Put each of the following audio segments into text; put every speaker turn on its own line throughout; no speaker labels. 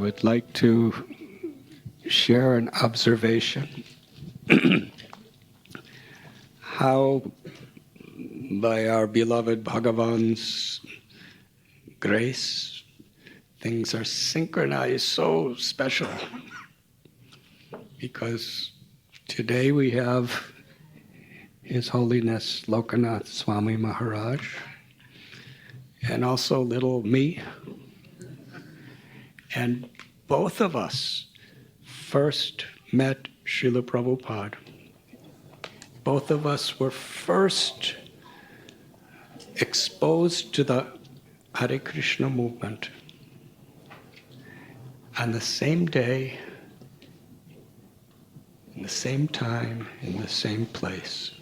would like to share an observation how by our beloved Bhagavan's grace things are synchronized so special, because today we have His Holiness Lokanath Swami Maharaj and also little me. And both of us first met Srila Prabhupada. Both of us were first exposed to the Hare Krishna movement on the same day, in the same time, in the same place.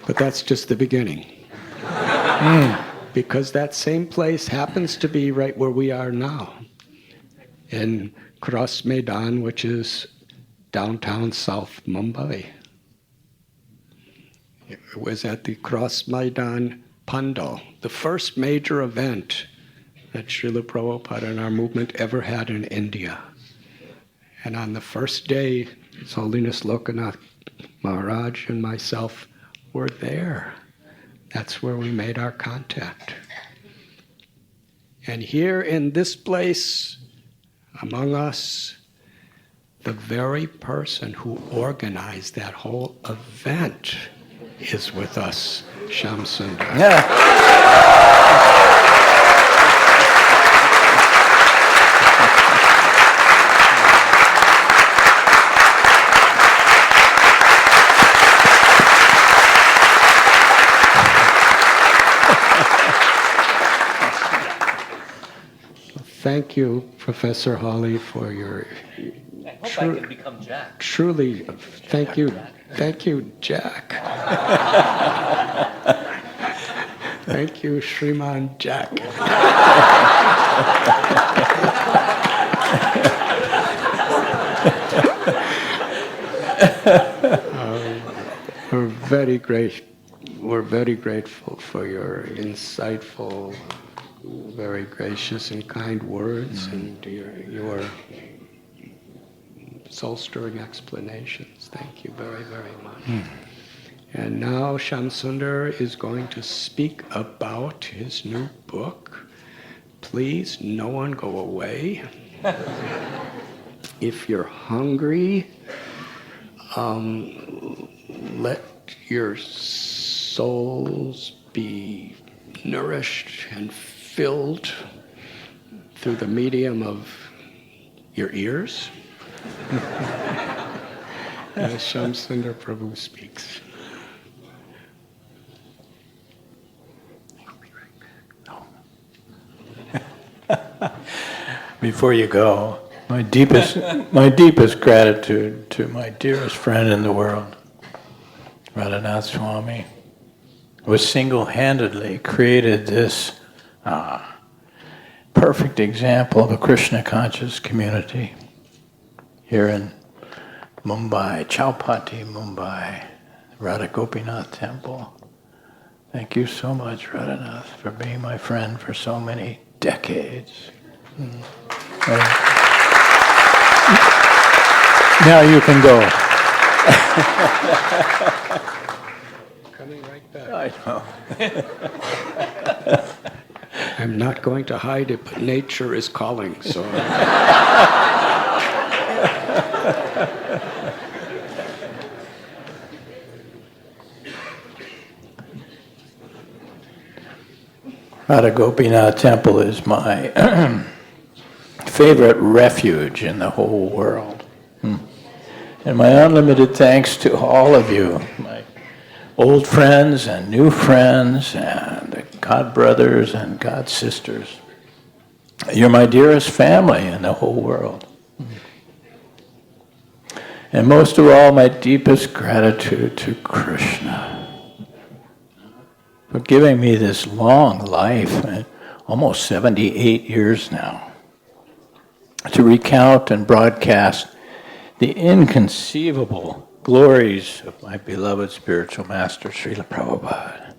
But that's just the beginning. Because that same place happens to be right where we are now, in Cross Maidan, which is downtown South Mumbai. It was at the Cross Maidan Pandal, the first major event that Srila Prabhupada and our movement ever had in India. And on the first day, His Holiness Lokanath Maharaj and myself were there. That's where we made our contact. And here in this place, among us, the very person who organized that whole event is with us, Shyamsundar.
Yeah.
Thank you, Professor Hawley, for your
I hope I can become Jack.
Truly, thank you, Jack. Thank you, Shriman Jack. We're very great. We're very grateful for your insightful, very gracious and kind words and your soul-stirring explanations. Thank you very, very much. And now Shyamsundar is going to speak about his new book. Please, no one go away. If you're hungry, let your souls be nourished and filled through the medium of your ears. As Shyamsundar Prabhu speaks.
Before you go, my deepest gratitude to my dearest friend in the world, Radhanath Swami, who single-handedly created this perfect example of a Krishna conscious community here in Mumbai, Chowpatty, Mumbai, Radha Gopinath Temple. Thank you so much, Radhanath, for being my friend for so many decades. Now you can go.
Coming right back.
I know.
I'm not going to hide it, but nature is calling, so.
Radha Gopinath Temple is my favorite refuge in the whole world. And my unlimited thanks to all of you, my old friends and new friends and the God brothers and God sisters. You're my dearest family in the whole world. And most of all, my deepest gratitude to Krishna for giving me this long life and almost 78 years now, to recount and broadcast the inconceivable glories of my beloved spiritual master, Srila Prabhupada,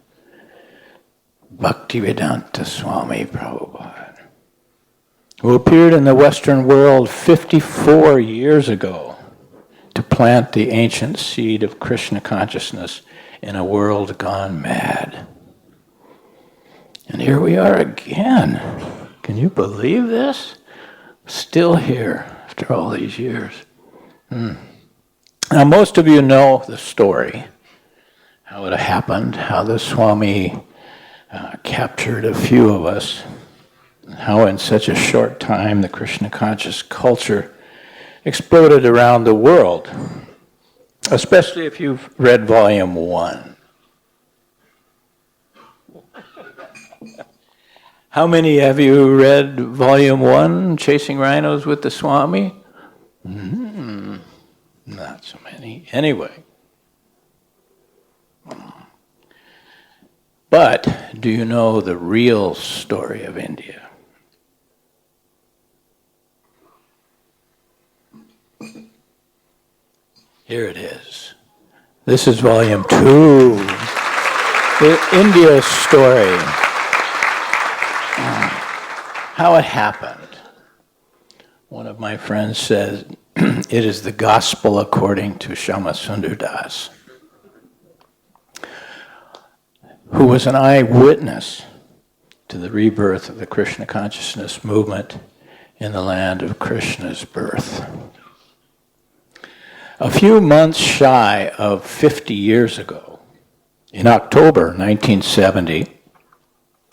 Bhaktivedanta Swami Prabhupada, who appeared in the Western world 54 years ago to plant the ancient seed of Krishna consciousness in a world gone mad. And here we are again. Can you believe this? Still here after all these years. Now, most of you know the story, how it happened, how the Swami captured a few of us, how in such a short time the Krishna conscious culture exploded around the world, especially if you've read Volume 1. How many have you read Volume 1, Chasing Rhinos with the Swami? Not so many. Anyway. But do you know the real story of India? Here it is. This is Volume 2. The India story. How it happened. One of my friends says, it is the gospel according to Shyamsundar Das, who was an eyewitness to the rebirth of the Krishna consciousness movement in the land of Krishna's birth. A few months shy of 50 years ago, in October 1970,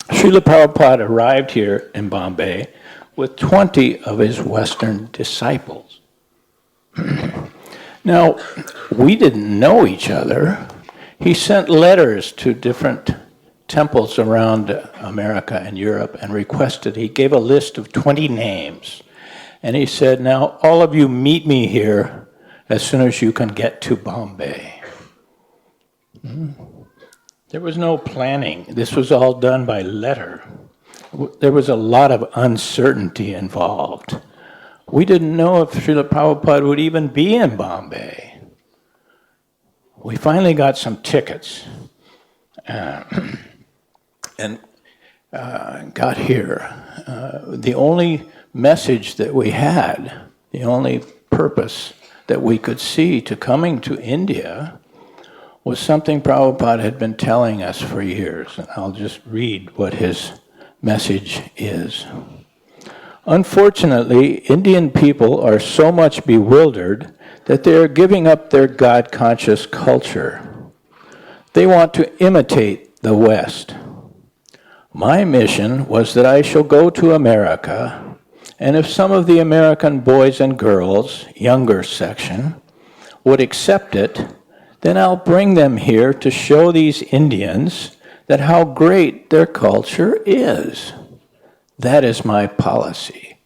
Srila Prabhupada arrived here in Bombay with 20 of his Western disciples. Now, we didn't know each other. He sent letters to different temples around America and Europe and he gave a list of 20 names. And he said, now all of you meet me here as soon as you can get to Bombay. There was no planning. This was all done by letter. There was a lot of uncertainty involved. We didn't know if Srila Prabhupada would even be in Bombay. We finally got some tickets and got here. The only message that we had, the only purpose that we could see to coming to India was something Prabhupada had been telling us for years. And I'll just read what his message is. Unfortunately, Indian people are so much bewildered that they are giving up their God-conscious culture. They want to imitate the West. My mission was that I shall go to America, and if some of the American boys and girls, younger section, would accept it, then I'll bring them here to show these Indians that how great their culture is. That is my policy.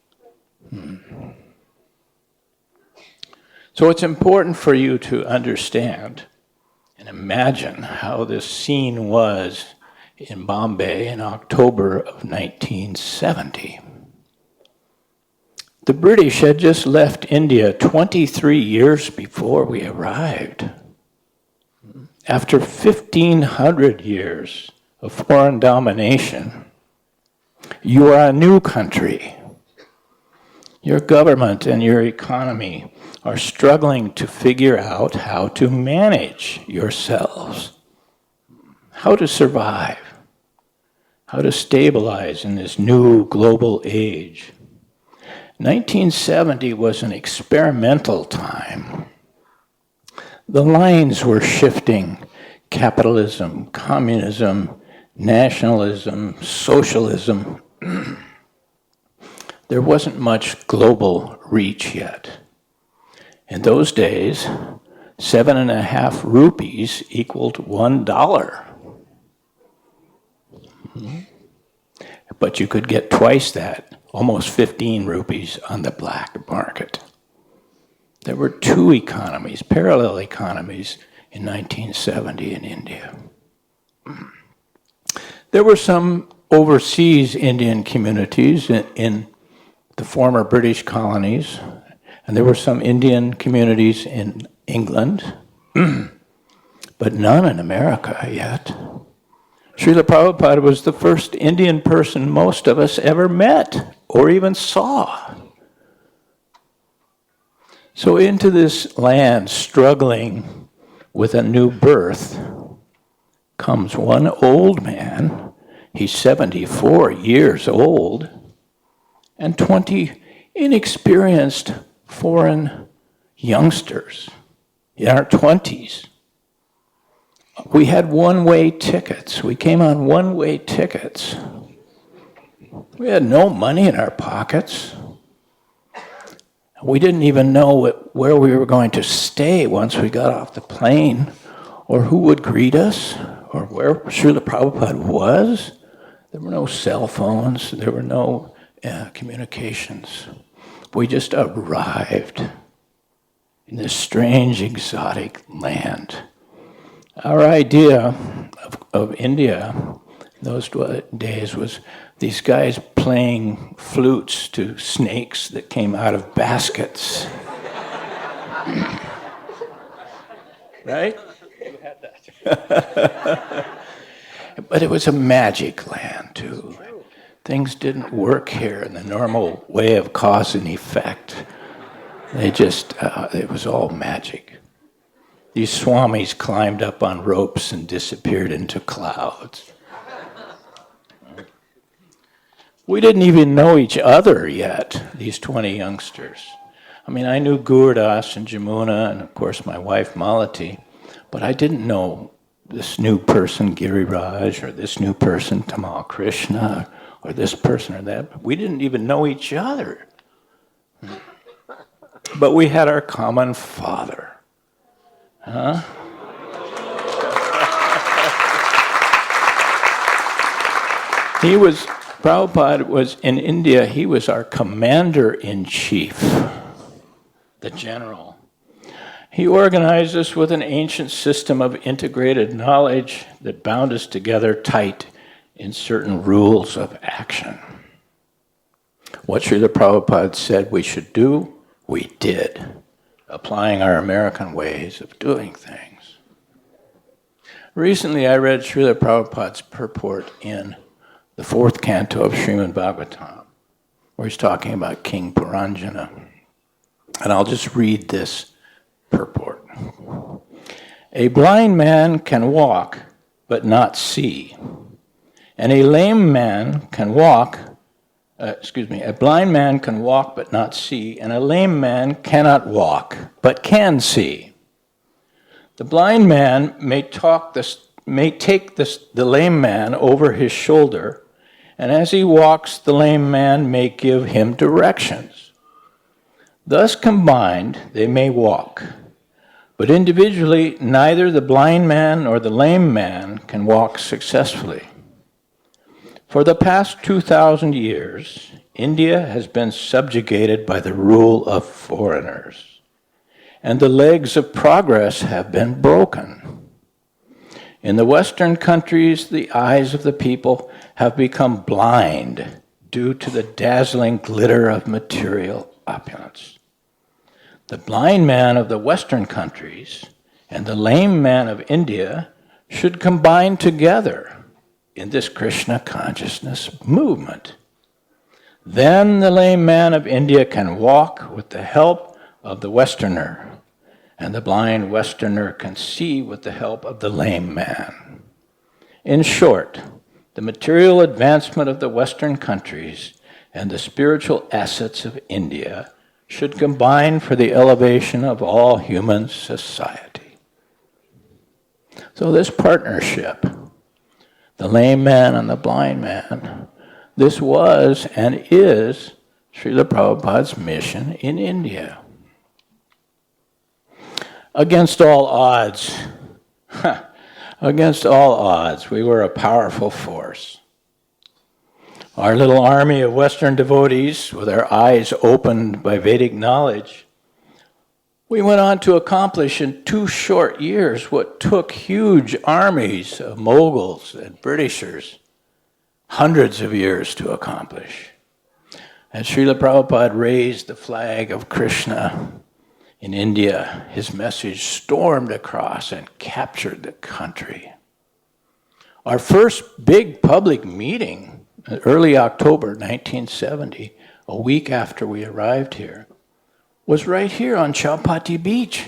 So it's important for you to understand and imagine how this scene was in Bombay in October of 1970. The British had just left India 23 years before we arrived. After 1,500 years of foreign domination, you are a new country. Your government and your economy are struggling to figure out how to manage yourselves, how to survive, how to stabilize in this new global age. 1970 was an experimental time. The lines were shifting: capitalism, communism, nationalism, socialism. There wasn't much global reach yet. In those days, 7.5 rupees equaled $1. But you could get twice that, almost 15 rupees on the black market. There were two economies, parallel economies, in 1970 in India. There were some overseas Indian communities in the former British colonies, and there were some Indian communities in England, but none in America yet. Srila Prabhupada was the first Indian person most of us ever met or even saw. So into this land struggling with a new birth comes one old man. He's 74 years old, and 20 inexperienced foreign youngsters in our 20s. We had one-way tickets. We came on one-way tickets. We had no money in our pockets. We didn't even know where we were going to stay once we got off the plane, or who would greet us, or where Srila Prabhupada was. There were no cell phones. There were no communications. We just arrived in this strange, exotic land. Our idea of India in those days was these guys playing flutes to snakes that came out of baskets. Right? You had that. But it was a magic land, too. Things didn't work here in the normal way of cause and effect. They just, it was all magic. These swamis climbed up on ropes and disappeared into clouds. We didn't even know each other yet, these 20 youngsters. I mean, I knew Gurdas and Jamuna and, of course, my wife Malati, but I didn't know this new person, Giriraj, or this new person, Tamal Krishna, or this person or that. We didn't even know each other. But we had our common father. Huh? Prabhupada was in India, he was our commander-in-chief, the general. He organized us with an ancient system of integrated knowledge that bound us together tight in certain rules of action. What Srila Prabhupada said we should do, we did, applying our American ways of doing things. Recently, I read Srila Prabhupada's purport in the 4th canto of Srimad Bhagavatam, where he's talking about King Puranjana. And I'll just read this purport. A blind man can walk, but not see. And a lame man can walk, a blind man can walk but not see, and a lame man cannot walk but can see. The blind man may take the lame man over his shoulder, and as he walks, the lame man may give him directions. Thus combined, they may walk. But individually, neither the blind man nor the lame man can walk successfully. For the past 2,000 years, India has been subjugated by the rule of foreigners, and the legs of progress have been broken. In the Western countries, the eyes of the people have become blind due to the dazzling glitter of material opulence. The blind man of the Western countries and the lame man of India should combine together in this Krishna consciousness movement. Then the lame man of India can walk with the help of the Westerner, and the blind Westerner can see with the help of the lame man. In short, the material advancement of the Western countries and the spiritual assets of India should combine for the elevation of all human society. So this partnership, the lame man and the blind man, this was and is Srila Prabhupada's mission in India. Against all odds, we were a powerful force. Our little army of Western devotees, with our eyes opened by Vedic knowledge, we went on to accomplish in 2 short years what took huge armies of Moguls and Britishers hundreds of years to accomplish. As Srila Prabhupada raised the flag of Krishna in India, his message stormed across and captured the country. Our first big public meeting, early October 1970, a week after we arrived here, was right here on Chowpatty Beach.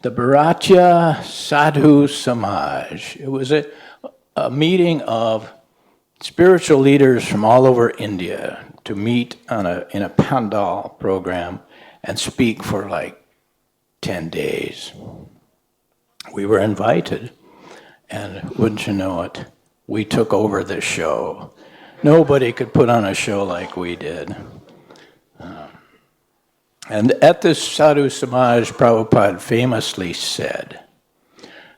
The Bharatya Sadhu Samaj. It was a meeting of spiritual leaders from all over India to meet in a pandal program and speak for like 10 days. We were invited, and wouldn't you know it, we took over the show. Nobody could put on a show like we did. And at this Sadhu Samaj, Prabhupada famously said,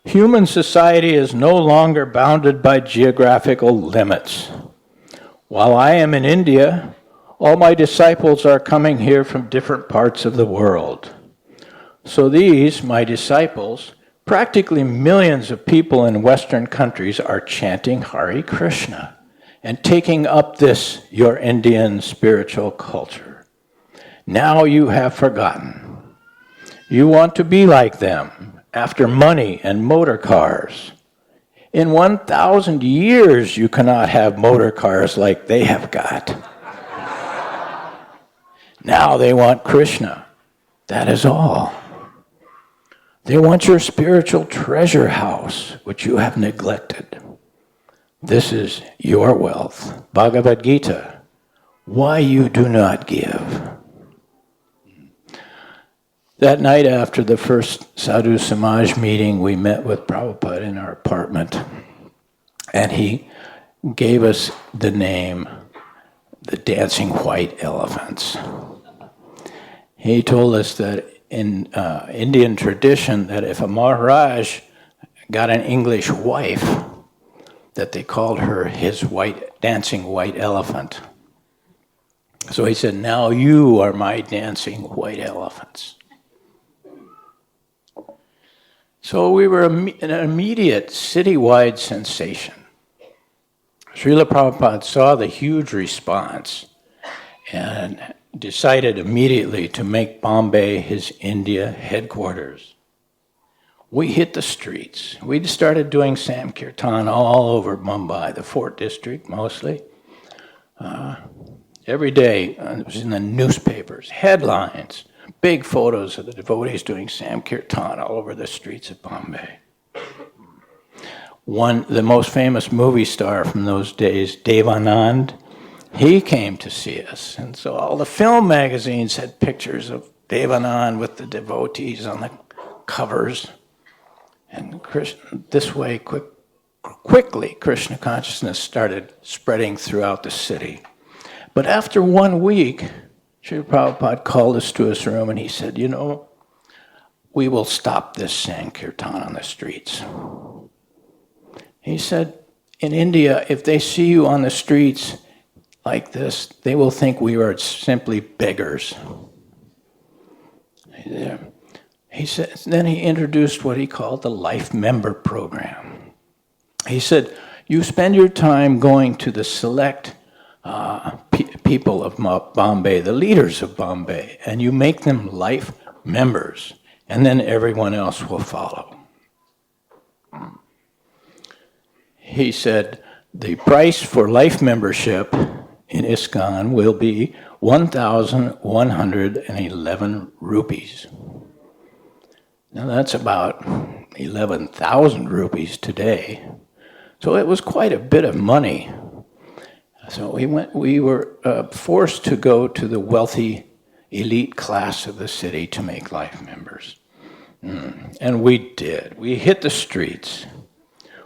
"Human society is no longer bounded by geographical limits. While I am in India, all my disciples are coming here from different parts of the world. So these, my disciples, practically millions of people in Western countries are chanting Hare Krishna and taking up this, your Indian spiritual culture. Now you have forgotten. You want to be like them, after money and motor cars. In 1,000 years, you cannot have motor cars like they have got. Now they want Krishna. That is all. They want your spiritual treasure house, which you have neglected. This is your wealth. Bhagavad Gita. Why you do not give?" That night after the first Sadhu Samaj meeting, we met with Prabhupada in our apartment, and he gave us the name, the Dancing White Elephants. He told us that in Indian tradition, that if a Maharaj got an English wife, that they called her his dancing white elephant. So he said, "Now you are my dancing white elephants." So we were an immediate citywide sensation. Srila Prabhupada saw the huge response and decided immediately to make Bombay his India headquarters. We hit the streets. We started doing Sankirtan all over Mumbai, the Fort District mostly. Every day it was in the newspapers, headlines, big photos of the devotees doing Sankirtan all over the streets of Bombay. The most famous movie star from those days, Devanand, he came to see us. And so all the film magazines had pictures of Devanand with the devotees on the covers. And this way, quickly, Krishna consciousness started spreading throughout the city. But after 1 week, Srila Prabhupada called us to his room and he said, we will stop this Sankirtan on the streets. He said, in India, if they see you on the streets like this, they will think we are simply beggars. He said, then he introduced what he called the Life Member Program. He said, you spend your time going to the select people of Bombay, the leaders of Bombay, and you make them life members, and then everyone else will follow. He said, the price for life membership in ISKCON will be 1,111 rupees. Now that's about 11,000 rupees today. So it was quite a bit of money. So we were forced to go to the wealthy elite class of the city to make life members. And we did. We hit the streets.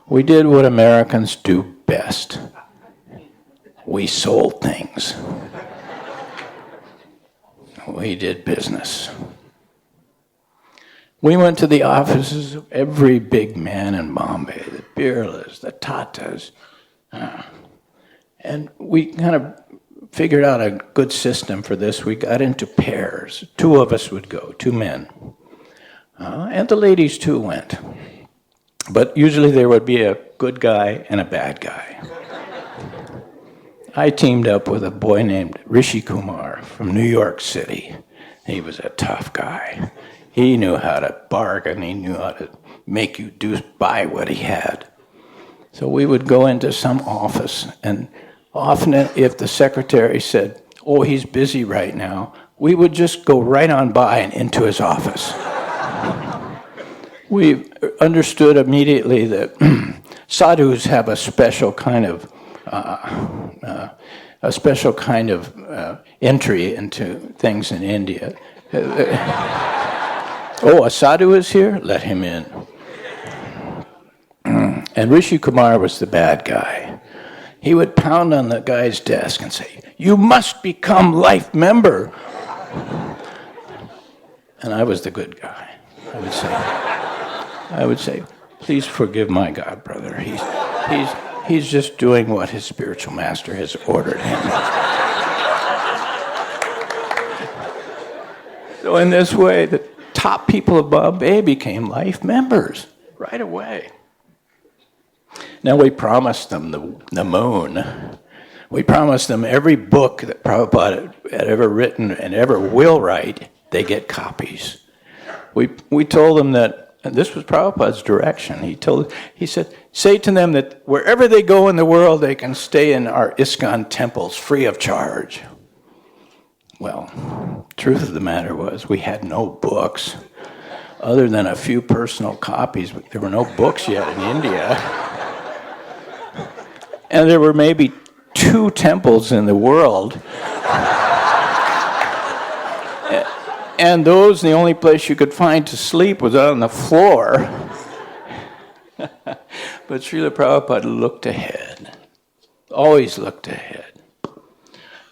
We did what Americans do best. We sold things. We did business. We went to the offices of every big man in Bombay, the Birlas, the Tatas, and we kind of figured out a good system for this. We got into pairs. 2 of us would go, 2 men. And the ladies too went. But usually there would be a good guy and a bad guy. I teamed up with a boy named Rishi Kumar from New York City. He was a tough guy. He knew how to bargain. He knew how to make you buy what he had. So we would go into some office, and often if the secretary said, "Oh, he's busy right now," we would just go right on by and into his office. We understood immediately that sadhus have a special kind of entry into things in India. Oh, a sadhu is here? Let him in. And Rishi Kumar was the bad guy. He would pound on the guy's desk and say, "You must become life member." And I was the good guy. I would say, "Please forgive my god brother. He's just doing what his spiritual master has ordered him." So in this way, the top people of Bombay became life members right away. Now we promised them the moon. We promised them every book that Prabhupada had ever written and ever will write, they get copies. We told them that, and this was Prabhupada's direction. He said, say to them that wherever they go in the world, they can stay in our ISKCON temples free of charge. Well, truth of the matter was we had no books. Other than a few personal copies, there were no books yet in India. And there were maybe 2 temples in the world. And those, the only place you could find to sleep was on the floor. But Srila Prabhupada looked ahead, always looked ahead.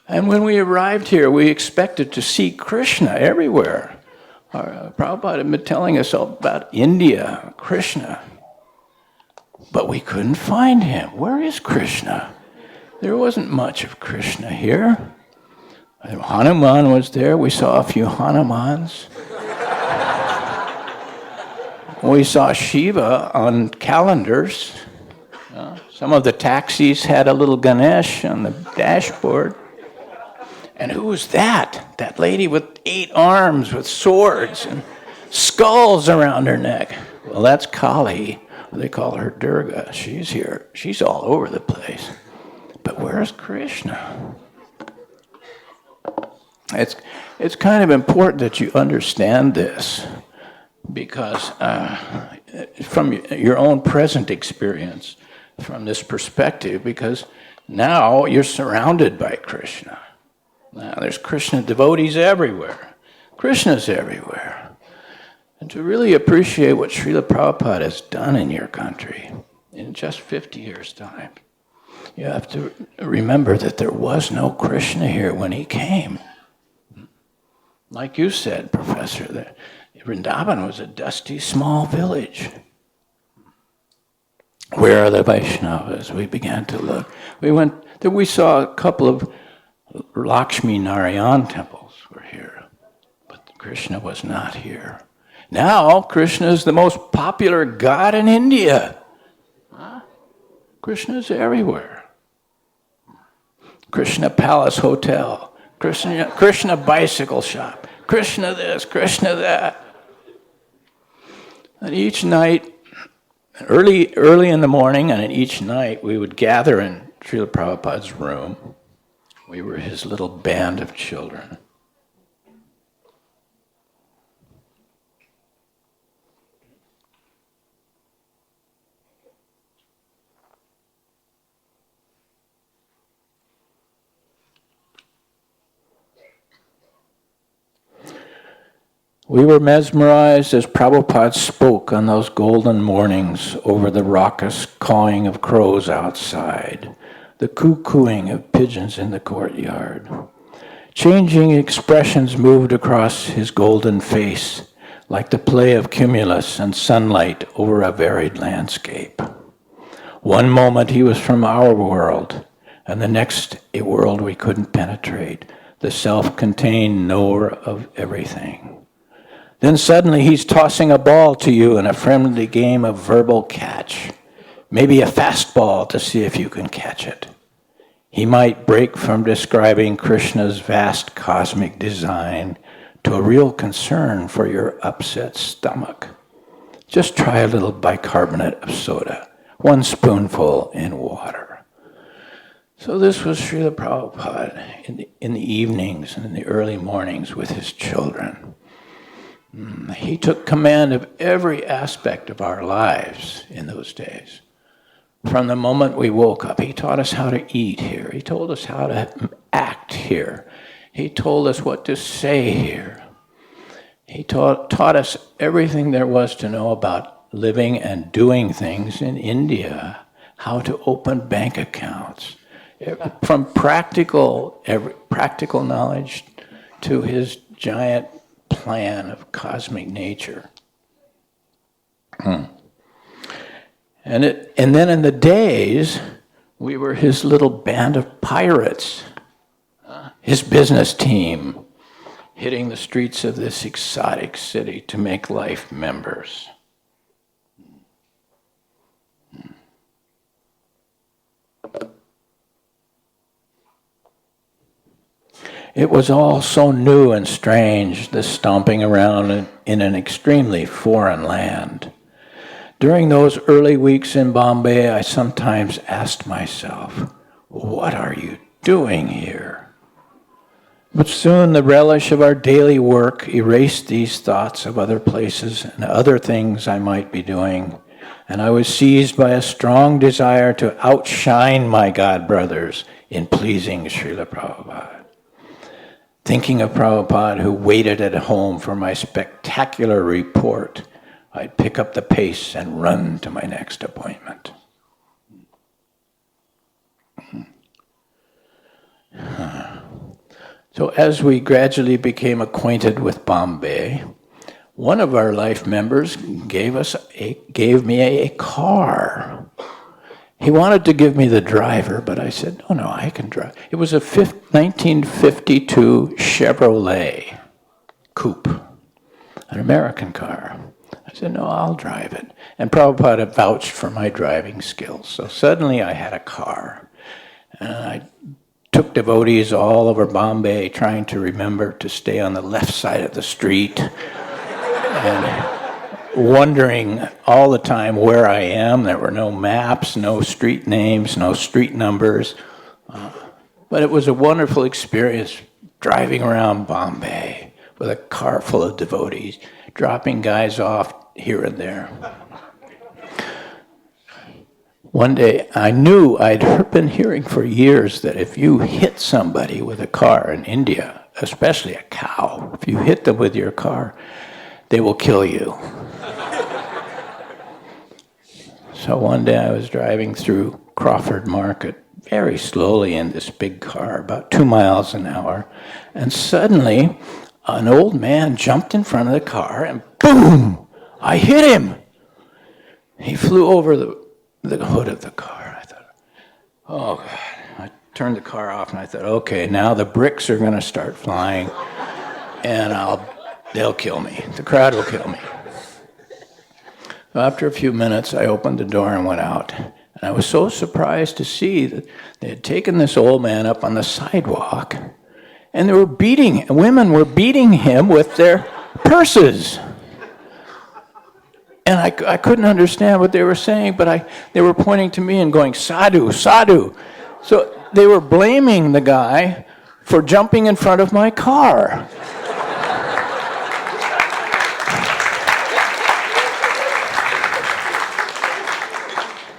And when we arrived here, we expected to see Krishna everywhere. Prabhupada had been telling us all about India, Krishna. But we couldn't find him. Where is Krishna? There wasn't much of Krishna here. Hanuman was there. We saw a few Hanumans. We saw Shiva on calendars. Some of the taxis had a little Ganesh on the dashboard. And who was that? That lady with 8 arms with swords and skulls around her neck. Well, that's Kali. They call her Durga. She's here. She's all over the place. But where's Krishna? It's kind of important that you understand this, because from your own present experience, from this perspective, because now you're surrounded by Krishna. Now there's Krishna devotees everywhere. Krishna's everywhere. And to really appreciate what Srila Prabhupada has done in your country in just 50 years' time, you have to remember that there was no Krishna here when he came. Like you said, Professor, that Vrindavan was a dusty, small village. Where are the Vaishnavas? We began to look. We saw a couple of Lakshmi Narayan temples were here, but Krishna was not here. Now, Krishna is the most popular god in India. Krishna is everywhere. Krishna Palace Hotel, Krishna Bicycle Shop, Krishna this, Krishna that. And each night, early in the morning, and each night we would gather in Srila Prabhupada's room. We were his little band of children. We were mesmerized as Prabhupada spoke on those golden mornings over the raucous cawing of crows outside, the coo-cooing of pigeons in the courtyard. Changing expressions moved across his golden face, like the play of cumulus and sunlight over a varied landscape. One moment he was from our world, and the next a world we couldn't penetrate, the self-contained knower of everything. Then suddenly he's tossing a ball to you in a friendly game of verbal catch. Maybe a fastball to see if you can catch it. He might break from describing Krishna's vast cosmic design to a real concern for your upset stomach. Just try a little bicarbonate of soda, 1 spoonful in water. So this was Srila Prabhupada in the evenings and in the early mornings with his children. He took command of every aspect of our lives in those days. From the moment we woke up, he taught us how to eat here. He told us how to act here. He told us what to say here. He taught us everything there was to know about living and doing things in India, how to open bank accounts, from practical knowledge to his giant plan of cosmic nature. And then in the days, we were his little band of pirates, his business team, hitting the streets of this exotic city to make life members. It was all so new and strange, this stomping around in an extremely foreign land. During those early weeks in Bombay, I sometimes asked myself, what are you doing here? But soon the relish of our daily work erased these thoughts of other places and other things I might be doing, and I was seized by a strong desire to outshine my God brothers in pleasing Srila Prabhupada. Thinking of Prabhupada, who waited at home for my spectacular report, I'd pick up the pace and run to my next appointment. So as we gradually became acquainted with Bombay, one of our life members gave me a car. He wanted to give me the driver, but I said, no, I can drive. It was a 1952 Chevrolet Coupe, an American car. I said, no, I'll drive it. And Prabhupada vouched for my driving skills. So suddenly I had a car. And I took devotees all over Bombay trying to remember to stay on the left side of the street and wondering all the time where I am. There were no maps, no street names, no street numbers. But it was a wonderful experience driving around Bombay with a car full of devotees, dropping guys off here and there. One day, I knew I'd been hearing for years that if you hit somebody with a car in India, especially a cow, if you hit them with your car, they will kill you. So one day I was driving through Crawford Market very slowly in this big car, about 2 miles an hour, and suddenly an old man jumped in front of the car and boom! I hit him! He flew over the hood of the car. I thought, oh God. I turned the car off and I thought, okay, now the bricks are going to start flying and they'll kill me. The crowd will kill me. So after a few minutes, I opened the door and went out. And I was so surprised to see that they had taken this old man up on the sidewalk and women were beating him with their purses. And I couldn't understand what they were saying, but they were pointing to me and going, sadhu, sadhu. So they were blaming the guy for jumping in front of my car.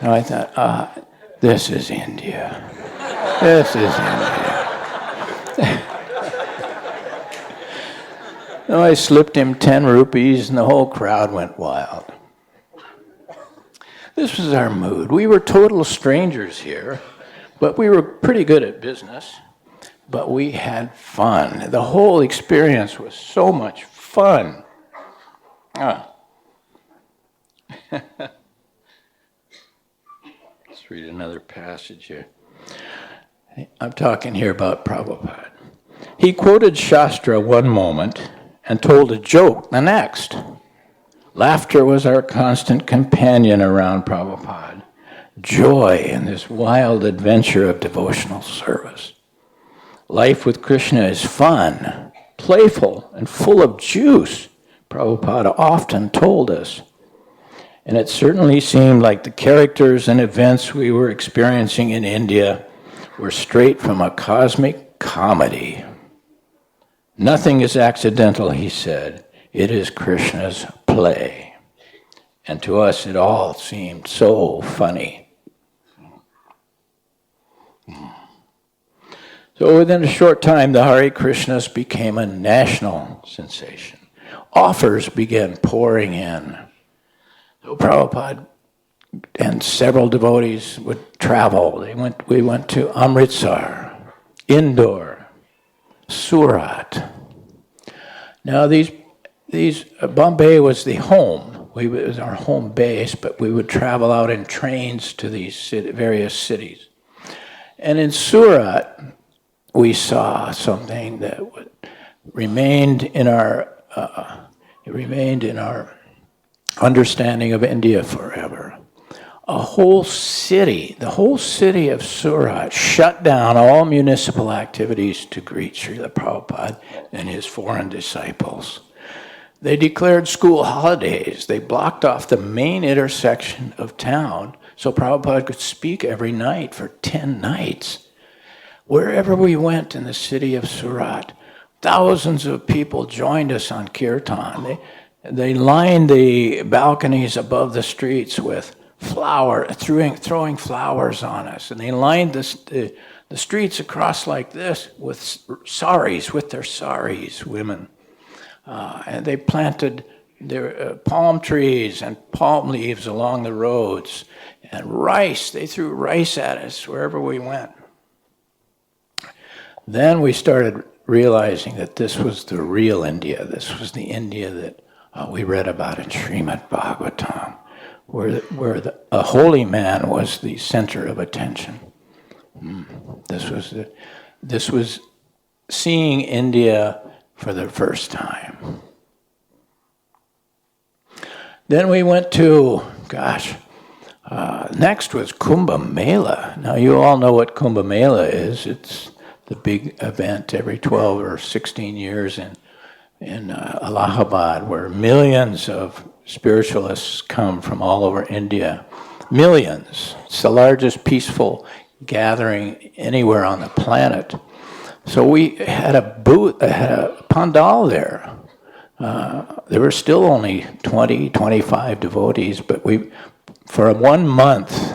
And I thought, this is India. This is India. So I slipped him 10 rupees and the whole crowd went wild. This was our mood. We were total strangers here, but we were pretty good at business. But we had fun. The whole experience was so much fun. Let's read another passage here. I'm talking here about Prabhupada. He quoted Shastra one moment and told a joke the next. Laughter was our constant companion around Prabhupada. joy in this wild adventure of devotional service. Life with Krishna is fun, playful, and full of juice, Prabhupada often told us. And it certainly seemed like the characters and events we were experiencing in India were straight from a cosmic comedy. Nothing is accidental, he said. It is Krishna's play. And to us, it all seemed so funny. So within a short time, the Hare Krishnas became a national sensation. Offers began pouring in. So Prabhupada and several devotees would travel. We went to Amritsar, Indore, Surat. Now these Bombay was the home. It was our home base, but we would travel out in trains to these various cities. And in Surat, we saw something that remained in our understanding of India forever. The whole city of Surat shut down all municipal activities to greet Srila Prabhupada and his foreign disciples. They declared school holidays. They blocked off the main intersection of town so Prabhupada could speak every night for 10 nights. Wherever we went in the city of Surat, thousands of people joined us on kirtan. They lined the balconies above the streets with throwing flowers on us. And they lined the streets across like this with saris, with their saris, women. And they planted their palm trees and palm leaves along the roads. And rice, they threw rice at us wherever we went. Then we started realizing that this was the real India. This was the India that we read about in Srimad Bhagavatam, where a holy man was the center of attention. This was seeing India for the first time. Then we went to, next was Kumbha Mela. Now you all know what Kumbha Mela is. It's the big event every 12 or 16 years in Allahabad, where millions of spiritualists come from all over India. Millions. It's the largest peaceful gathering anywhere on the planet. So we had a pandal there. There were still only 20, 25 devotees, but for 1 month,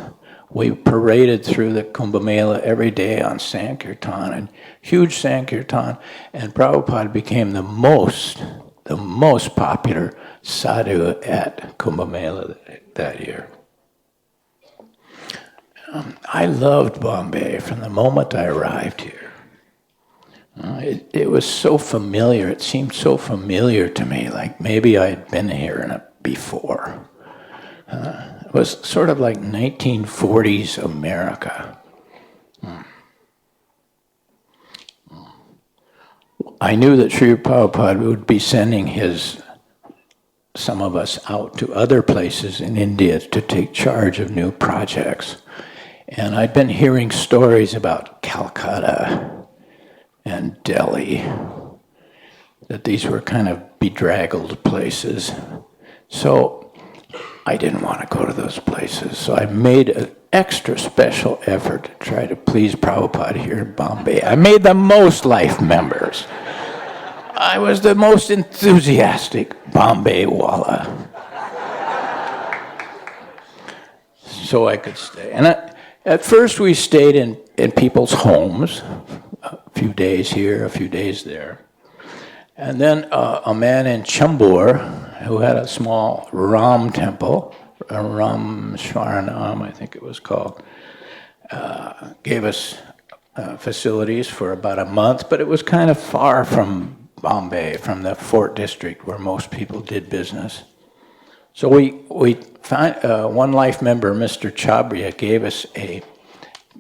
we paraded through the Kumbha Mela every day on Sankirtan, and huge Sankirtan, and Prabhupada became the most popular sadhu at Kumbha Mela that year. I loved Bombay from the moment I arrived here. It was so familiar. It seemed so familiar to me, like maybe I had been here before. It was sort of like 1940s America. I knew that Sri Prabhupada would be sending some of us out to other places in India to take charge of new projects. And I'd been hearing stories about Calcutta and Delhi, that these were kind of bedraggled places. So I didn't want to go to those places. So I made an extra special effort to try to please Prabhupada here in Bombay. I made the most life members. I was the most enthusiastic Bombay walla. So I could stay. And at first we stayed in people's homes, a few days here, a few days there. And then a man in Chambur, who had a small Ram temple, a Ram Shvaranam, I think it was called, gave us facilities for about a month, but it was kind of far from Bombay, from the Fort District where most people did business. So we found one life member, Mr. Chabria,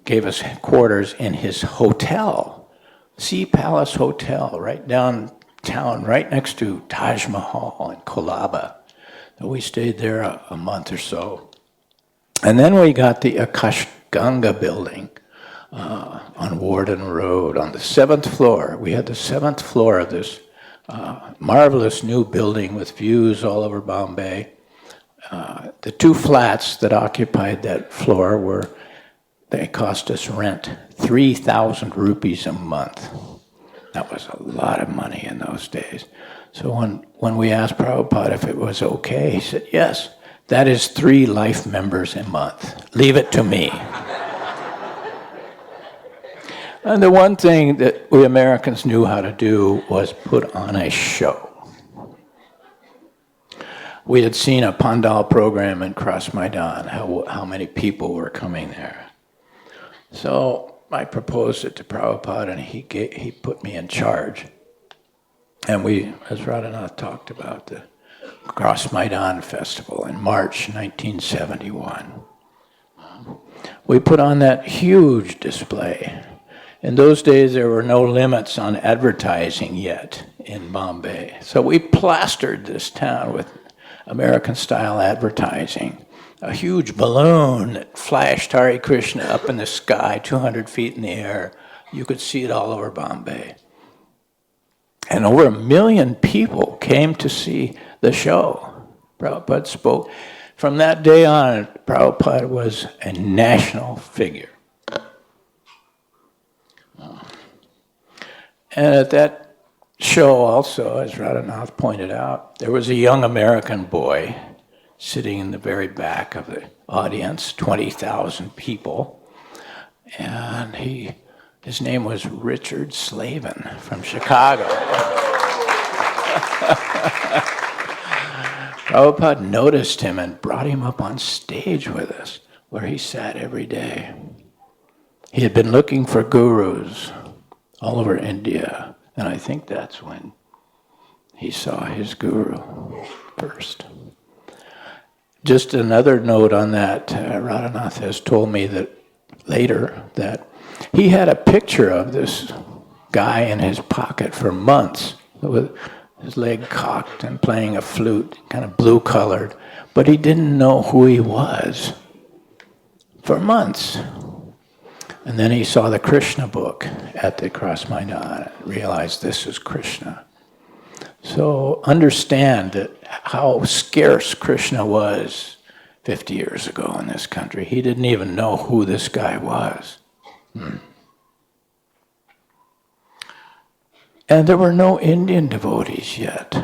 gave us quarters in his hotel, Sea Palace Hotel, right downtown, right next to Taj Mahal in Kolaba. We stayed there a month or so. And then we got the Akash Ganga building on Warden Road on the 7th floor. We had the 7th floor of this marvelous new building with views all over Bombay. The 2 flats that occupied that floor they cost us rent 3,000 rupees a month. That was a lot of money in those days. So when we asked Prabhupada if it was okay, he said, yes, that is 3 life members a month. Leave it to me. And the one thing that we Americans knew how to do was put on a show. We had seen a Pandal program in Cross Maidan, how many people were coming there. So I proposed it to Prabhupada, and he put me in charge. And we, as Radhanath talked about, the Cross Maidan Festival in March 1971. We put on that huge display. In those days, there were no limits on advertising yet in Bombay. So we plastered this town with American-style advertising. A huge balloon that flashed Hare Krishna up in the sky, 200 feet in the air. You could see it all over Bombay. And over 1 million people came to see the show. Prabhupada spoke. From that day on, Prabhupada was a national figure. And at that show also, as Radhanath pointed out, there was a young American boy sitting in the very back of the audience, 20,000 people. And his name was Richard Slavin from Chicago. Prabhupada noticed him and brought him up on stage with us, where he sat every day. He had been looking for gurus all over India, and I think that's when he saw his guru first. Just another note on that, Radhanath has told me that later that he had a picture of this guy in his pocket for months with his leg cocked and playing a flute, kind of blue-colored, but he didn't know who he was for months. And then he saw the Krishna book at the Cross Maidan and realized this is Krishna. So understand that how scarce Krishna was 50 years ago in this country. He didn't even know who this guy was. And there were no Indian devotees yet.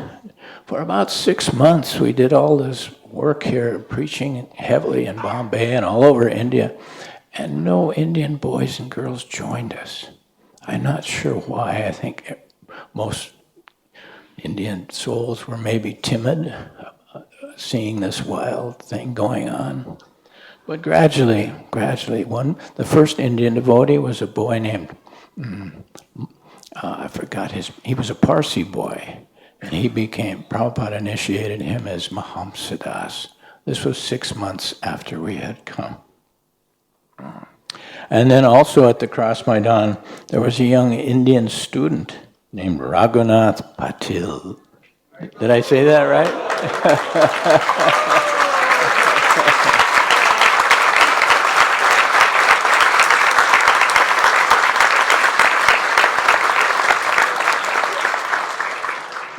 For about 6 months, we did all this work here, preaching heavily in Bombay and all over India, and no Indian boys and girls joined us. I'm not sure why. I think most Indian souls were maybe timid, seeing this wild thing going on. But gradually, the first Indian devotee was a boy named, he was a Parsi boy, and Prabhupada initiated him as Mahamsadas. This was 6 months after we had come. And then also at the Cross Maidan, there was a young Indian student named Raghunath Patil. Did I say that right?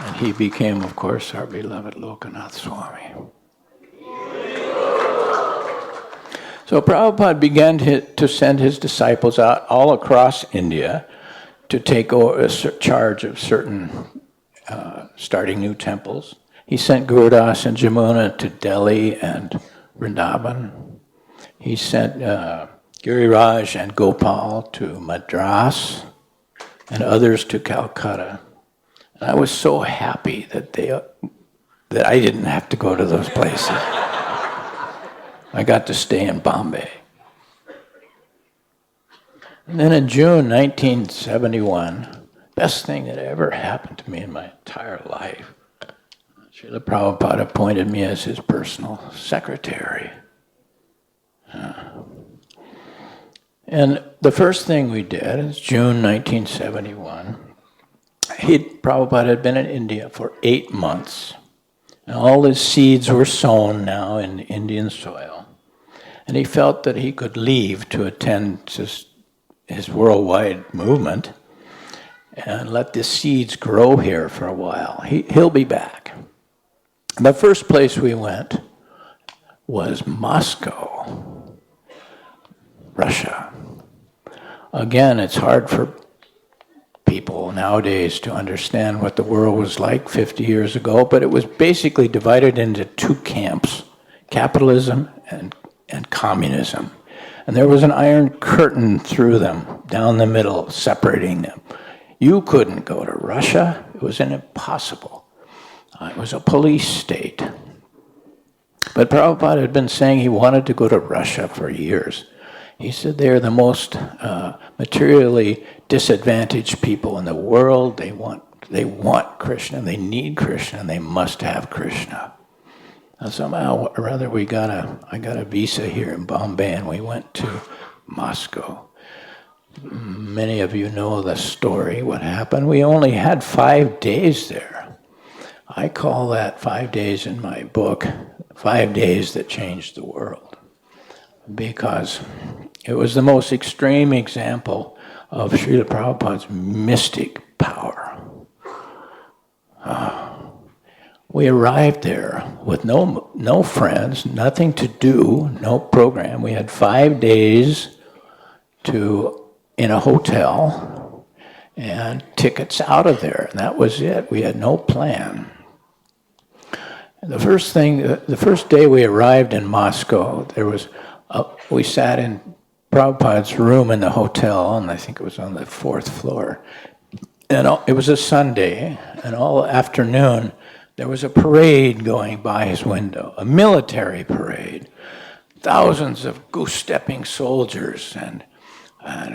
And he became, of course, our beloved Lokanath Swami. So Prabhupada began to send his disciples out all across India to take charge of certain, starting new temples. He sent Gurudas and Jamuna to Delhi and Vrindavan. He sent Giriraj and Gopal to Madras and others to Calcutta. And I was so happy that I didn't have to go to those places. I got to stay in Bombay. And then in June 1971, best thing that ever happened to me in my entire life, Srila Prabhupada appointed me as his personal secretary. And the first thing we did is June 1971. Prabhupada had been in India for 8 months. And all his seeds were sown now in Indian soil. And he felt that he could leave to attend his worldwide movement and let the seeds grow here for a while. He'll be back. The first place we went was Moscow, Russia. Again, it's hard for people nowadays to understand what the world was like 50 years ago, but it was basically divided into two camps, capitalism and communism. And there was an iron curtain through them, down the middle, separating them. You couldn't go to Russia. It was impossible. It was a police state. But Prabhupada had been saying he wanted to go to Russia for years. He said they're the most materially disadvantaged people in the world. They want Krishna, they need Krishna, and they must have Krishna. And somehow or other I got a visa here in Bombay, and we went to Moscow. Many of you know the story, what happened. We only had 5 days there. I call that 5 days in my book, 5 days that changed the world. Because it was the most extreme example of Srila Prabhupada's mystic power. We arrived there with no friends, nothing to do, no program. We had 5 days in a hotel and tickets out of there, and that was it. We had no plan. The first day we arrived in Moscow, we sat in Prabhupada's room in the hotel, and I think it was on the 4th floor. And it was a Sunday, and all afternoon there was a parade going by his window, a military parade. Thousands of goose-stepping soldiers and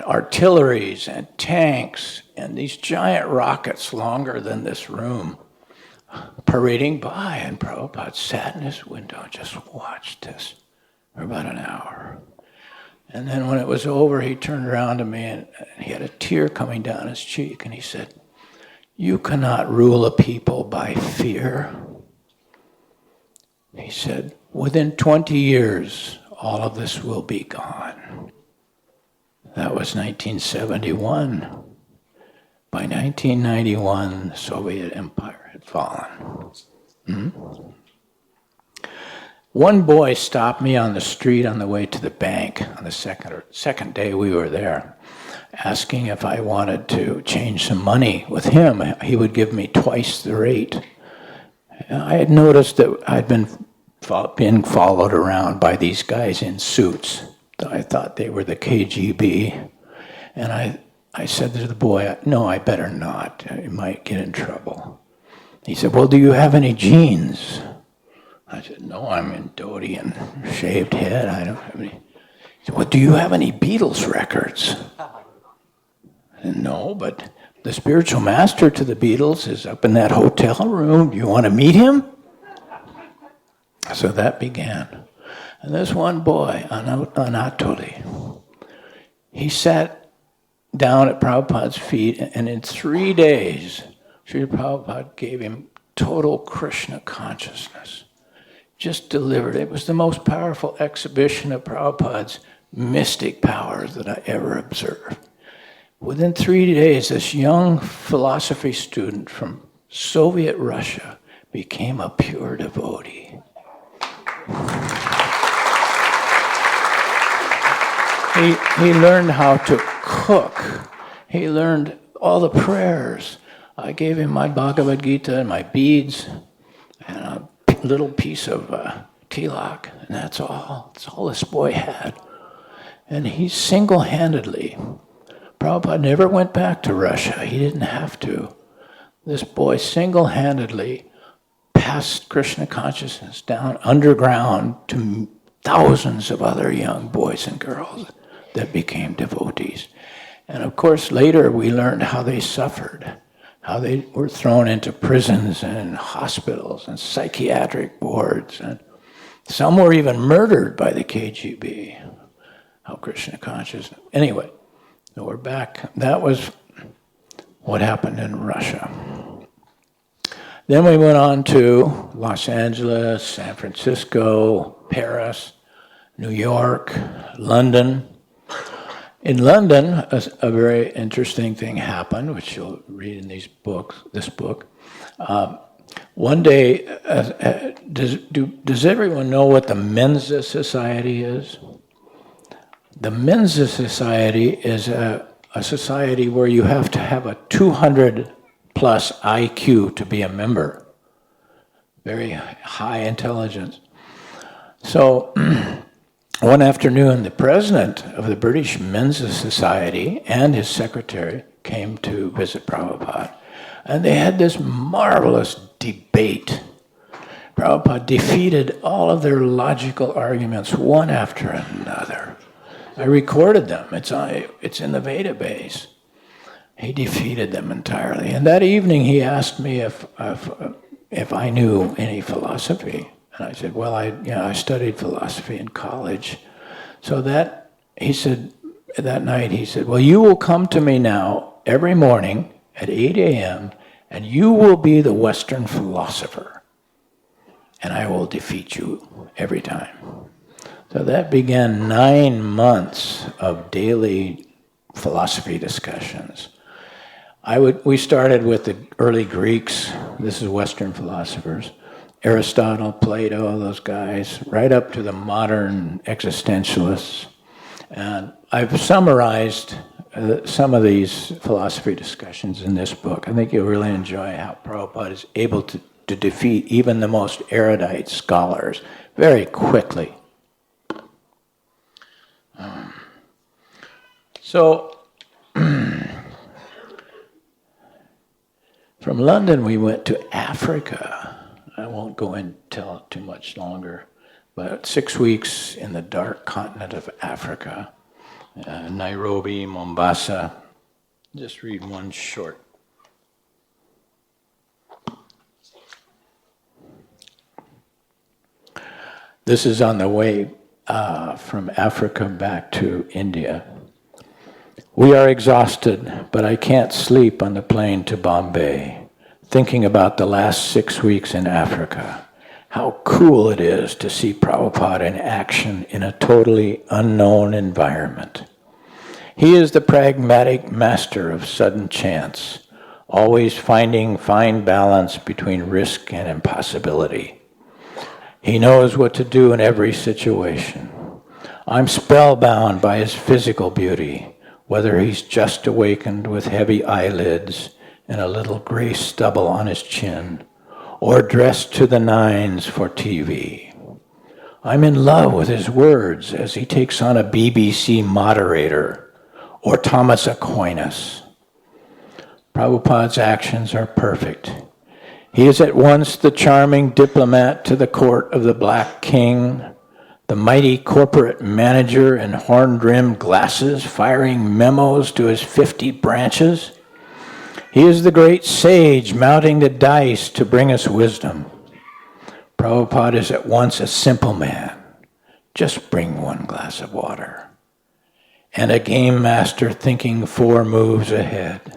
artilleries and tanks and these giant rockets longer than this room parading by. And Prabhupada sat in his window and just watched this for about an hour. And then when it was over, he turned around to me and he had a tear coming down his cheek, and he said, "You cannot rule a people by fear." He said, "Within 20 years, all of this will be gone." That was 1971. By 1991, the Soviet Empire had fallen. One boy stopped me on the street on the way to the bank on the second day we were there, asking if I wanted to change some money with him. He would give me twice the rate. I had noticed that I'd been being followed around by these guys in suits. I thought they were the KGB. And I said to the boy, "No, I better not. I might get in trouble." He said, "Well, do you have any jeans?" I said, "No, I'm in dhoti and shaved head. I don't have any." He said, "Well, do you have any Beatles records?" I said, "No, but the spiritual master to the Beatles is up in that hotel room. Do you want to meet him?" So that began. And this one boy, Anatoly, he sat down at Prabhupada's feet, and in 3 days, Srila Prabhupada gave him total Krishna consciousness. Just delivered. It was the most powerful exhibition of Prabhupada's mystic powers that I ever observed. Within 3 days, this young philosophy student from Soviet Russia became a pure devotee. He learned how to cook. He learned all the prayers. I gave him my Bhagavad Gita and my beads and a little piece of tilak, and that's all. That's all this boy had. And he single-handedly, Prabhupada never went back to Russia. He didn't have to. This boy single-handedly passed Krishna consciousness down underground to thousands of other young boys and girls that became devotees. And of course, later we learned how they suffered, how they were thrown into prisons and hospitals and psychiatric wards, and some were even murdered by the KGB. How Krishna consciousness. Anyway, so we're back. That was what happened in Russia. Then we went on to Los Angeles, San Francisco, Paris, New York, London. In London, a very interesting thing happened, which you'll read in this book. One day, does everyone know what the Mensa Society is? The Mensa Society is a society where you have to have a 200 plus IQ to be a member. Very high intelligence. So one afternoon, the president of the British Mensa Society and his secretary came to visit Prabhupada. And they had this marvelous debate. Prabhupada defeated all of their logical arguments one after another. I recorded them. It's in the database. He defeated them entirely. And that evening he asked me if I knew any philosophy. And I said, well, I studied philosophy in college. So that night he said, well, you will come to me now every morning at 8 a.m. and you will be the Western philosopher. And I will defeat you every time. So that began 9 months of daily philosophy discussions. We started with the early Greeks. This is Western philosophers. Aristotle, Plato, those guys, right up to the modern existentialists. And I've summarized some of these philosophy discussions in this book. I think you'll really enjoy how Prabhupada is able to defeat even the most erudite scholars very quickly. So, from London we went to Africa. I won't go into tell too much longer, but 6 weeks in the dark continent of Africa, Nairobi, Mombasa. Just read one short. This is on the way from Africa back to India. We are exhausted, but I can't sleep on the plane to Bombay, thinking about the last 6 weeks in Africa. How cool it is to see Prabhupada in action in a totally unknown environment. He is the pragmatic master of sudden chance, always finding fine balance between risk and impossibility. He knows what to do in every situation. I'm spellbound by his physical beauty, whether he's just awakened with heavy eyelids and a little gray stubble on his chin, or dressed to the nines for TV. I'm in love with his words as he takes on a BBC moderator or Thomas Aquinas. Prabhupada's actions are perfect. He is at once the charming diplomat to the court of the Black King, the mighty corporate manager in horn-rimmed glasses firing memos to his 50 branches. He is the great sage mounting the dice to bring us wisdom. Prabhupada is at once a simple man. Just bring one glass of water. And a game master thinking 4 moves ahead.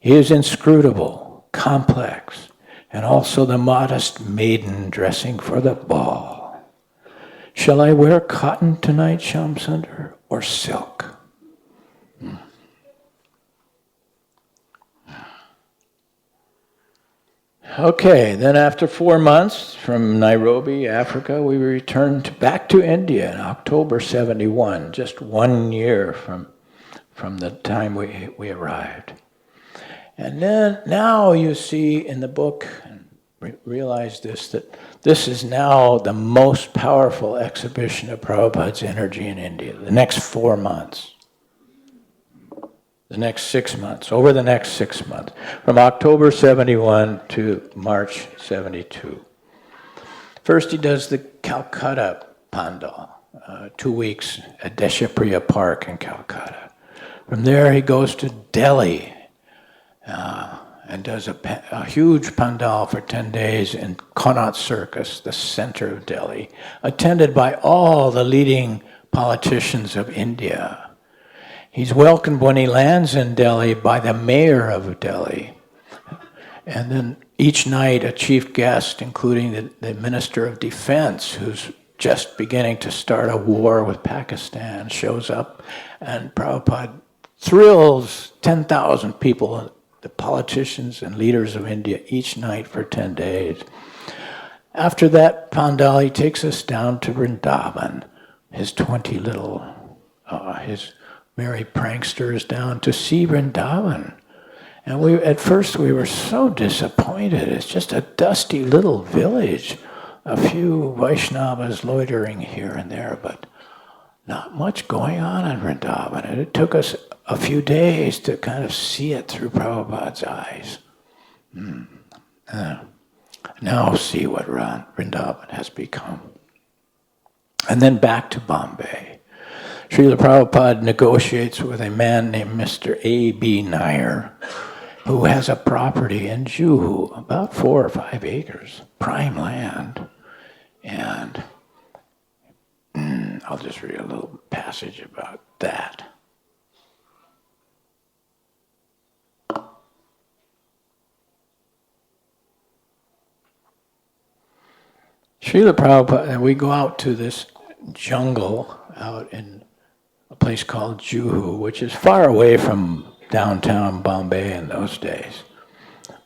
He is inscrutable, complex, and also the modest maiden dressing for the ball. Shall I wear cotton tonight, Shyamsundar, or silk? Okay, then after 4 months from Nairobi, Africa, we returned back to India in October 71, just 1 year from the time we arrived. And then now you see in the book, and realize this, that this is now the most powerful exhibition of Prabhupada's energy in India, the next 4 months. The next 6 months, over the next 6 months, from October 71 to March 72. First he does the Calcutta Pandal, 2 weeks at Deshapriya Park in Calcutta. From there he goes to Delhi and does a huge pandal for 10 days in Connaught Circus, the center of Delhi, attended by all the leading politicians of India. He's welcomed when he lands in Delhi by the mayor of Delhi. And then each night a chief guest, including the Minister of Defense, who's just beginning to start a war with Pakistan, shows up, and Prabhupada thrills 10,000 people, the politicians and leaders of India, each night for 10 days. After that, Pandali takes us down to Vrindavan, his 20 little, his merry pranksters down to see Vrindavan. And at first we were so disappointed. It's just a dusty little village, a few Vaishnavas loitering here and there, but not much going on in Vrindavan. And it took us a few days to kind of see it through Prabhupada's eyes. Now see what Vrindavan has become. And then back to Bombay. Srila Prabhupada negotiates with a man named Mr. A.B. Nair, who has a property in Juhu, about 4 or 5 acres, prime land. And I'll just read a little passage about that. Srila Prabhupada, we go out to this jungle out in a place called Juhu, which is far away from downtown Bombay in those days.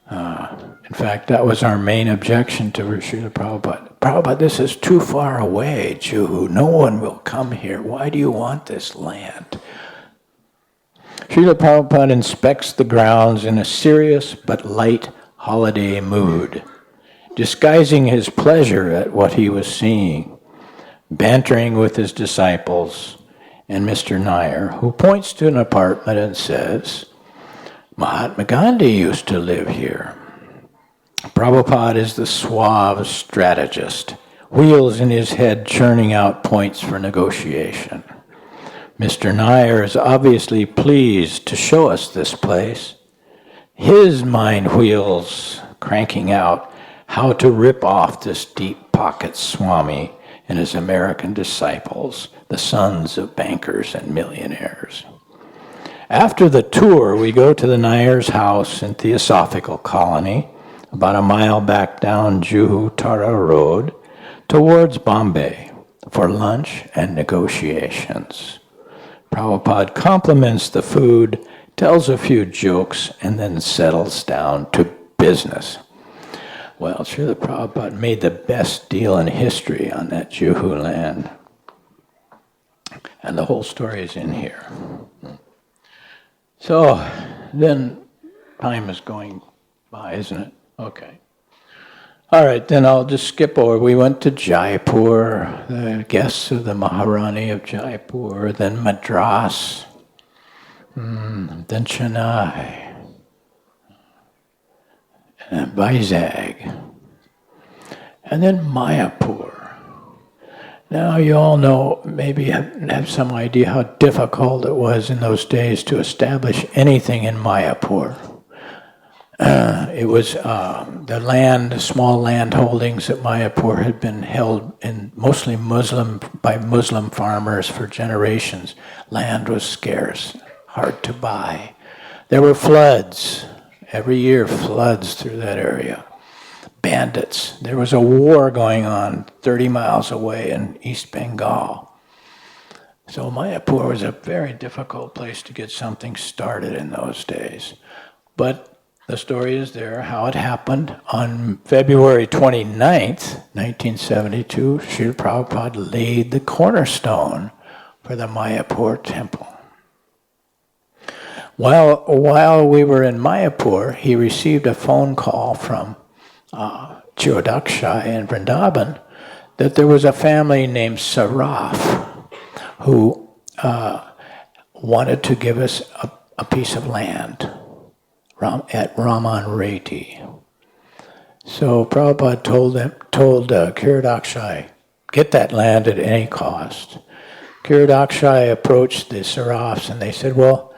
In fact, that was our main objection to Srila Prabhupada. Prabhupada, this is too far away, Juhu. No one will come here. Why do you want this land? Srila Prabhupada inspects the grounds in a serious but light holiday mood, disguising his pleasure at what he was seeing, bantering with his disciples and Mr. Nair, who points to an apartment and says, Mahatma Gandhi used to live here. Prabhupada is the suave strategist, wheels in his head churning out points for negotiation. Mr. Nair is obviously pleased to show us this place. His mind wheels cranking out how to rip off this deep-pocket Swami and his American disciples, the sons of bankers and millionaires. After the tour, we go to the Nair's house in Theosophical Colony, about a mile back down Juhu Tara Road, towards Bombay, for lunch and negotiations. Prabhupada compliments the food, tells a few jokes, and then settles down to business. Well, Srila Prabhupada made the best deal in history on that Juhu land. And the whole story is in here. So, then time is going by, isn't it? Okay. All right, then I'll just skip over. We went to Jaipur, the guests of the Maharani of Jaipur, then Madras, then Chennai, and Vizag, and then Mayapur. Now you all know, maybe have some idea how difficult it was in those days to establish anything in Mayapur. It was the small land holdings at Mayapur had been held in mostly by Muslim farmers for generations. Land was scarce, hard to buy. There were floods, every year floods through that area. Bandits. There was a war going on 30 miles away in East Bengal. So Mayapur was a very difficult place to get something started in those days. But the story is there, how it happened. On February 29th, 1972, Srila Prabhupada laid the cornerstone for the Mayapur temple. While we were in Mayapur, he received a phone call from Chirodakshai in Vrindavan that there was a family named Saraf who wanted to give us a piece of land at Raman Reti. So Prabhupada told Chirodakshai, get that land at any cost. Chirodakshai approached the Sarafs and they said, well,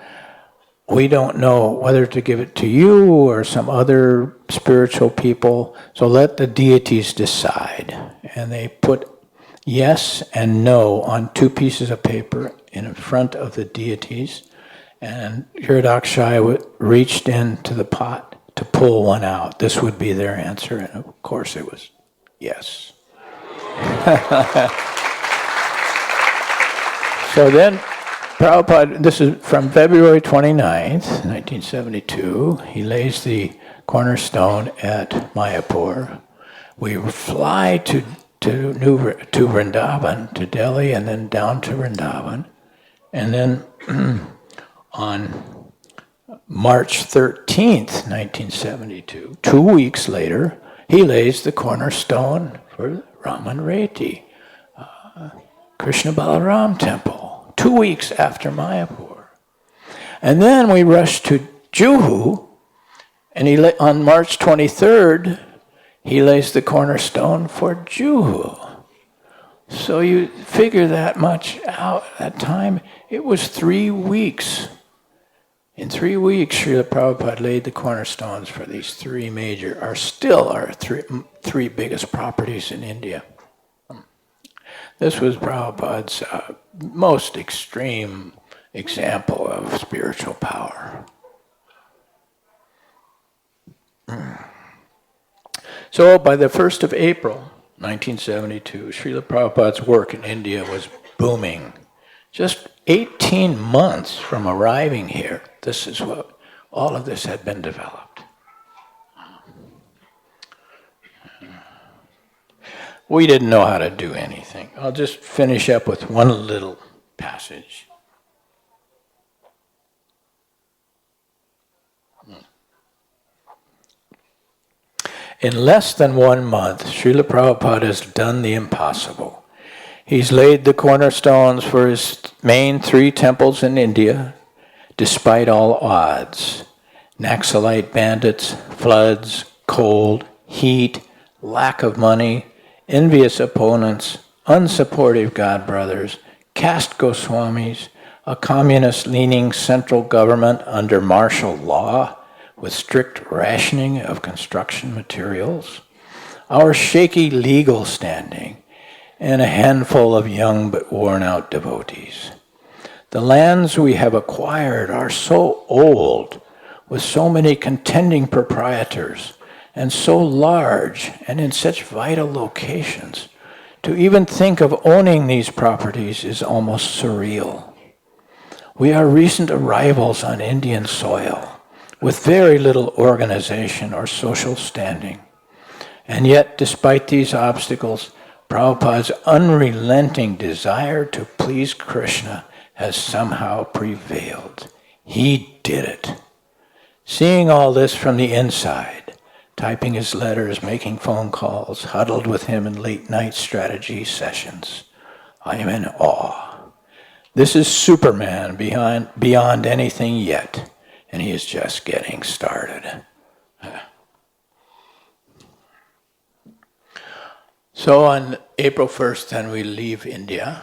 we don't know whether to give it to you or some other spiritual people, so let the deities decide. And they put yes and no on 2 pieces of paper in front of the deities, and Chirodakshai reached into the pot to pull one out. This would be their answer, and of course it was yes. So then, Prabhupada, this is from February 29th, 1972, he lays the cornerstone at Mayapur. We fly to Vrindavan, to Delhi, and then down to Vrindavan. And then on March 13th, 1972, 2 weeks later, he lays the cornerstone for Raman Reti, Krishna Balaram temple, 2 weeks after Mayapur. And then we rush to Juhu, and on March 23rd, he lays the cornerstone for Juhu. So you figure that much out, that time, it was 3 weeks. In 3 weeks, Srila Prabhupada laid the cornerstones for these three major, still our three biggest properties in India. This was Prabhupada's most extreme example of spiritual power. So by the 1st of April, 1972, Srila Prabhupada's work in India was booming. Just 18 months from arriving here, this is what all of this had been developed. We didn't know how to do anything. I'll just finish up with one little passage. In less than 1 month, Srila Prabhupada has done the impossible. He's laid the cornerstones for his main 3 temples in India, despite all odds. Naxalite bandits, floods, cold, heat, lack of money, envious opponents, unsupportive godbrothers, caste Goswamis, a communist-leaning central government under martial law with strict rationing of construction materials, our shaky legal standing, and a handful of young but worn-out devotees. The lands we have acquired are so old, with so many contending proprietors, and so large and in such vital locations. To even think of owning these properties is almost surreal. We are recent arrivals on Indian soil, with very little organization or social standing. And yet, despite these obstacles, Prabhupada's unrelenting desire to please Krishna has somehow prevailed. He did it. Seeing all this from the inside, typing his letters, making phone calls, huddled with him in late-night strategy sessions, I am in awe. This is Superman beyond anything yet, and he is just getting started. So on April 1st, then we leave India,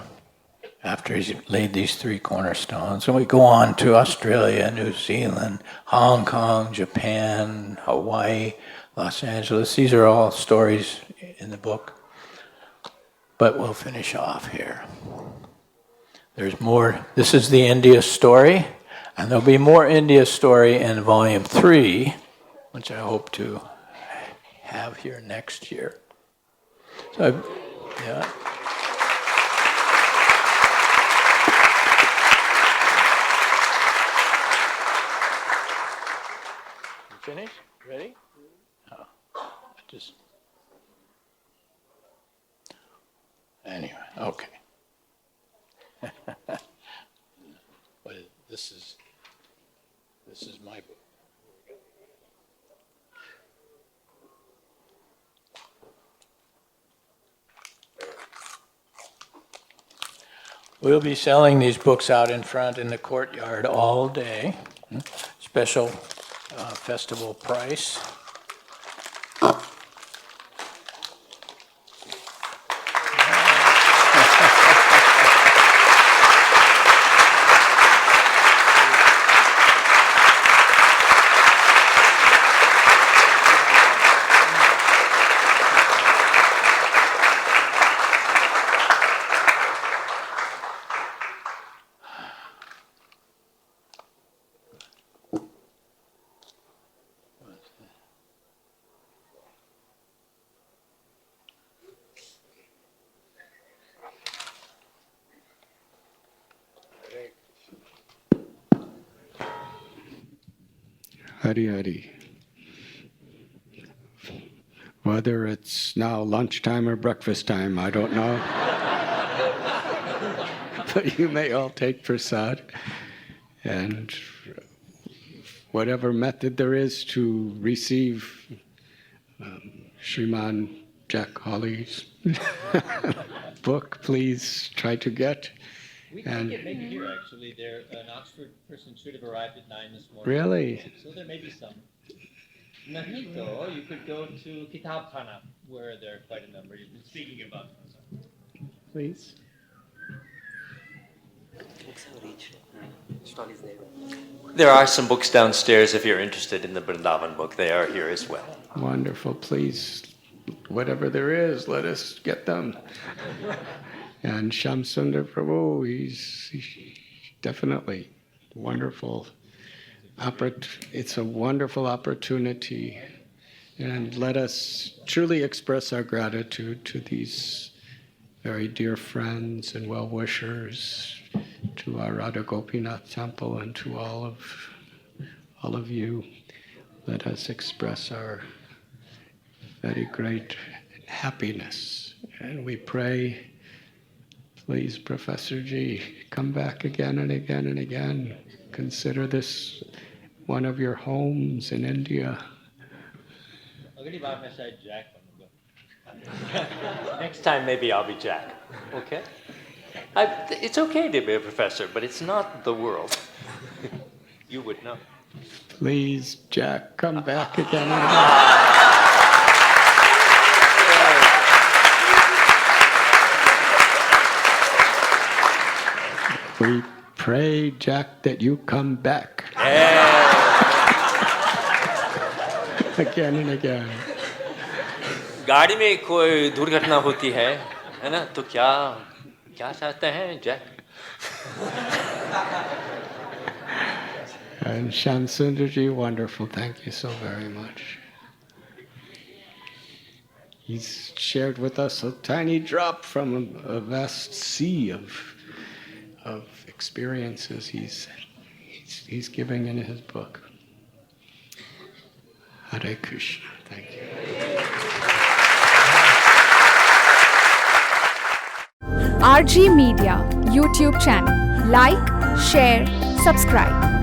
after he's laid these 3 cornerstones, and we go on to Australia, New Zealand, Hong Kong, Japan, Hawaii, Los Angeles. These are all stories in the book, but we'll finish off here. There's more. This is the India story, and there'll be more India story in volume 3, which I hope to have here next year. So, yeah. You finished? Ready? Oh, just. Anyway, okay. But this is my book. We'll be selling these books out in front in the courtyard all day. Special festival price.
Hari Hari. Whether it's now lunchtime or breakfast time, I don't know. But you may all take prasad. And whatever method there is to receive Sriman Jack Hawley's book, please try to get.
We think it may be here, actually. There, an Oxford person should have arrived at 9 this morning.
Really?
So there may be some. Nahito, you could go to Kitab Khana, where there are quite a number. You've been speaking about them.
Please.
There are some books downstairs if you're interested in the Vrindavan book. They are here as well.
Wonderful. Please, whatever there is, let us get them. And Shyamsundar Prabhu, he's definitely wonderful. It's a wonderful opportunity. And let us truly express our gratitude to these very dear friends and well-wishers, to our Radha Gopinath temple, and to all of you. Let us express our very great happiness. And we pray, please, Professor Ji, come back again and again and again. Consider this one of your homes in India.
अगली बार मैं शायद Jack बनूंगा.
Next time, maybe I'll be Jack. Okay? It's okay to be a professor, but it's not the world. You would know.
Please, Jack, come back again and again. We pray, Jack, that you come back. Again and again.
गाड़ी में कोई दुर्घटना होती है ना? तो क्या चाहते हैं, Jack?
And Shyamsundarji, wonderful. Thank you so very much. He's shared with us a tiny drop from a vast sea of experiences he's giving in his book. Hare Krishna. Thank you.
RG Media YouTube channel. Like, share, subscribe.